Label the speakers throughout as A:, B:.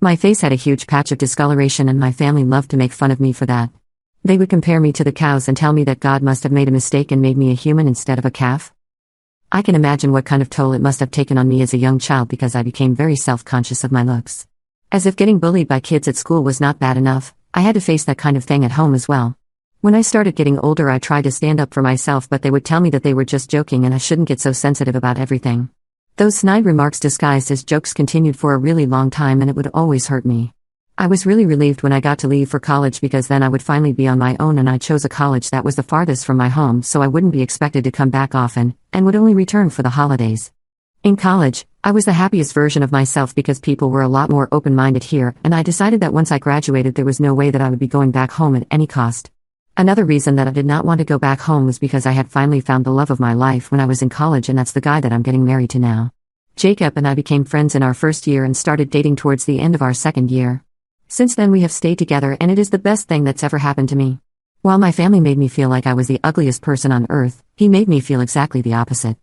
A: My face had a huge patch of discoloration and my family loved to make fun of me for that. They would compare me to the cows and tell me that God must have made a mistake and made me a human instead of a calf. I can imagine what kind of toll it must have taken on me as a young child because I became very self-conscious of my looks. As if getting bullied by kids at school was not bad enough, I had to face that kind of thing at home as well. When I started getting older, I tried to stand up for myself, but they would tell me that they were just joking and I shouldn't get so sensitive about everything. Those snide remarks disguised as jokes continued for a really long time and it would always hurt me. I was really relieved when I got to leave for college because then I would finally be on my own, and I chose a college that was the farthest from my home so I wouldn't be expected to come back often, and would only return for the holidays. In college, I was the happiest version of myself because people were a lot more open-minded here, and I decided that once I graduated there was no way that I would be going back home at any cost. Another reason that I did not want to go back home was because I had finally found the love of my life when I was in college, and that's the guy that I'm getting married to now. Jacob and I became friends in our first year and started dating towards the end of our second year. Since then we have stayed together and it is the best thing that's ever happened to me. While my family made me feel like I was the ugliest person on earth, he made me feel exactly the opposite.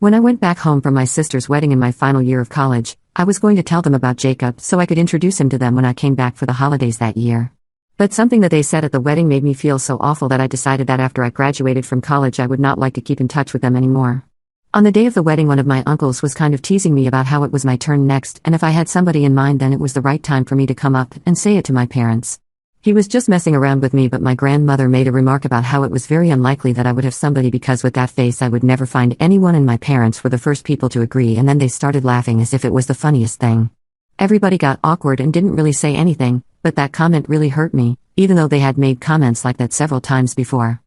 A: When I went back home from my sister's wedding in my final year of college, I was going to tell them about Jacob so I could introduce him to them when I came back for the holidays that year. But something that they said at the wedding made me feel so awful that I decided that after I graduated from college I would not like to keep in touch with them anymore. On the day of the wedding, one of my uncles was kind of teasing me about how it was my turn next, and if I had somebody in mind then it was the right time for me to come up and say it to my parents. He was just messing around with me, but my grandmother made a remark about how it was very unlikely that I would have somebody because with that face I would never find anyone, and my parents were the first people to agree, and then they started laughing as if it was the funniest thing. Everybody got awkward and didn't really say anything, but that comment really hurt me, even though they had made comments like that several times before.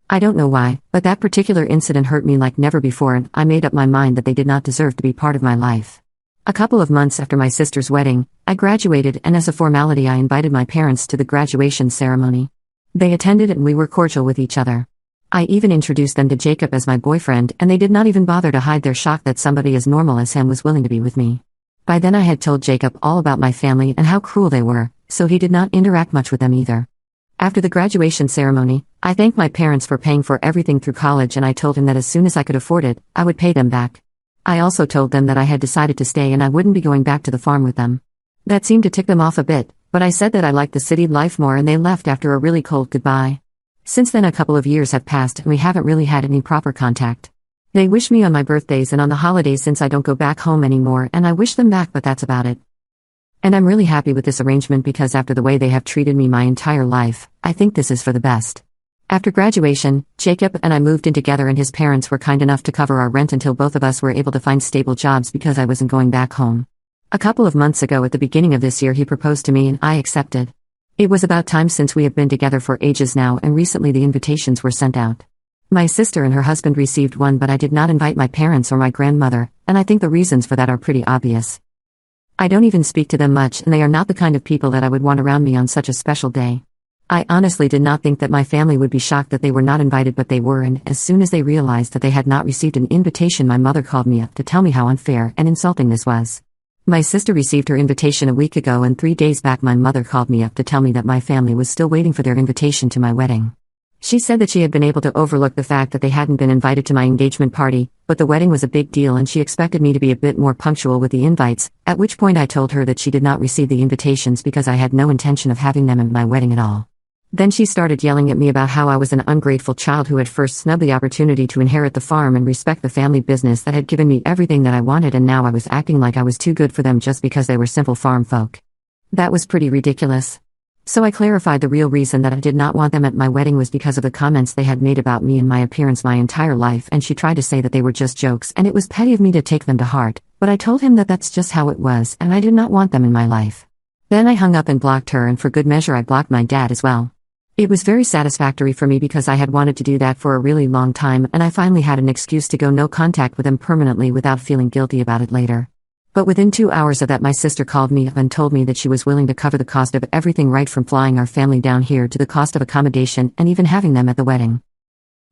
A: I don't know why, but that particular incident hurt me like never before, and I made up my mind that they did not deserve to be part of my life. A couple of months after my sister's wedding, I graduated, and as a formality I invited my parents to the graduation ceremony. They attended and we were cordial with each other. I even introduced them to Jacob as my boyfriend, and they did not even bother to hide their shock that somebody as normal as him was willing to be with me. By then I had told Jacob all about my family and how cruel they were, so he did not interact much with them either. After the graduation ceremony, I thanked my parents for paying for everything through college, and I told him that as soon as I could afford it, I would pay them back. I also told them that I had decided to stay and I wouldn't be going back to the farm with them. That seemed to tick them off a bit, but I said that I liked the city life more, and they left after a really cold goodbye. Since then a couple of years have passed and we haven't really had any proper contact. They wish me on my birthdays and on the holidays since I don't go back home anymore, and I wish them back, but that's about it. And I'm really happy with this arrangement because after the way they have treated me my entire life, I think this is for the best. After graduation, Jacob and I moved in together, and his parents were kind enough to cover our rent until both of us were able to find stable jobs because I wasn't going back home. A couple of months ago at the beginning of this year he proposed to me and I accepted. It was about time since we have been together for ages now, and recently the invitations were sent out. My sister and her husband received one, but I did not invite my parents or my grandmother, and I think the reasons for that are pretty obvious. I don't even speak to them much, and they are not the kind of people that I would want around me on such a special day. I honestly did not think that my family would be shocked that they were not invited, but they were, and as soon as they realized that they had not received an invitation, my mother called me up to tell me how unfair and insulting this was. My sister received her invitation a week ago, and 3 days back my mother called me up to tell me that my family was still waiting for their invitation to my wedding. She said that she had been able to overlook the fact that they hadn't been invited to my engagement party, but the wedding was a big deal and she expected me to be a bit more punctual with the invites, at which point I told her that she did not receive the invitations because I had no intention of having them at my wedding at all. Then she started yelling at me about how I was an ungrateful child who had first snubbed the opportunity to inherit the farm and respect the family business that had given me everything that I wanted, and now I was acting like I was too good for them just because they were simple farm folk. That was pretty ridiculous. So I clarified the real reason that I did not want them at my wedding was because of the comments they had made about me and my appearance my entire life, and she tried to say that they were just jokes and it was petty of me to take them to heart, but I told him that that's just how it was and I did not want them in my life. Then I hung up and blocked her, and for good measure I blocked my dad as well. It was very satisfactory for me because I had wanted to do that for a really long time, and I finally had an excuse to go no contact with them permanently without feeling guilty about it later. But within 2 hours of that my sister called me up and told me that she was willing to cover the cost of everything, right from flying our family down here to the cost of accommodation and even having them at the wedding.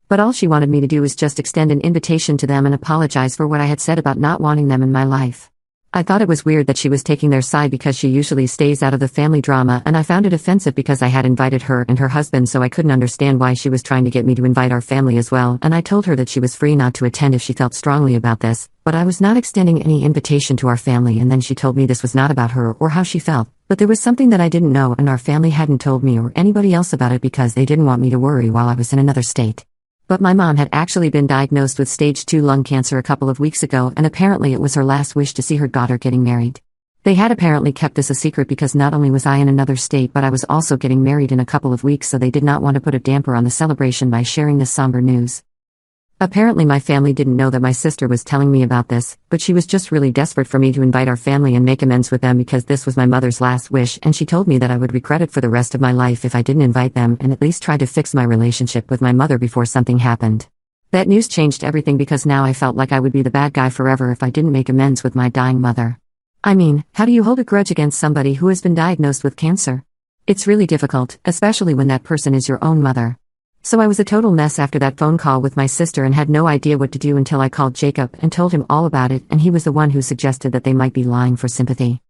A: But all she wanted me to do was just extend an invitation to them and apologize for what I had said about not wanting them in my life. I thought it was weird that she was taking their side because she usually stays out of the family drama, and I found it offensive because I had invited her and her husband, so I couldn't understand why she was trying to get me to invite our family as well, and I told her that she was free not to attend if she felt strongly about this, but I was not extending any invitation to our family, and then she told me this was not about her or how she felt, but there was something that I didn't know and our family hadn't told me or anybody else about it because they didn't want me to worry while I was in another state. But my mom had actually been diagnosed with stage 2 lung cancer a couple of weeks ago, and apparently it was her last wish to see her daughter getting married. They had apparently kept this a secret because not only was I in another state but I was also getting married in a couple of weeks, so they did not want to put a damper on the celebration by sharing this somber news. Apparently my family didn't know that my sister was telling me about this, but she was just really desperate for me to invite our family and make amends with them because this was my mother's last wish, and she told me that I would regret it for the rest of my life if I didn't invite them and at least try to fix my relationship with my mother before something happened. That news changed everything because now I felt like I would be the bad guy forever if I didn't make amends with my dying mother. I mean, how do you hold a grudge against somebody who has been diagnosed with cancer? It's really difficult, especially when that person is your own mother. So I was a total mess after that phone call with my sister and had no idea what to do until I called Jacob and told him all about it, and he was the one who suggested that they might be lying for sympathy.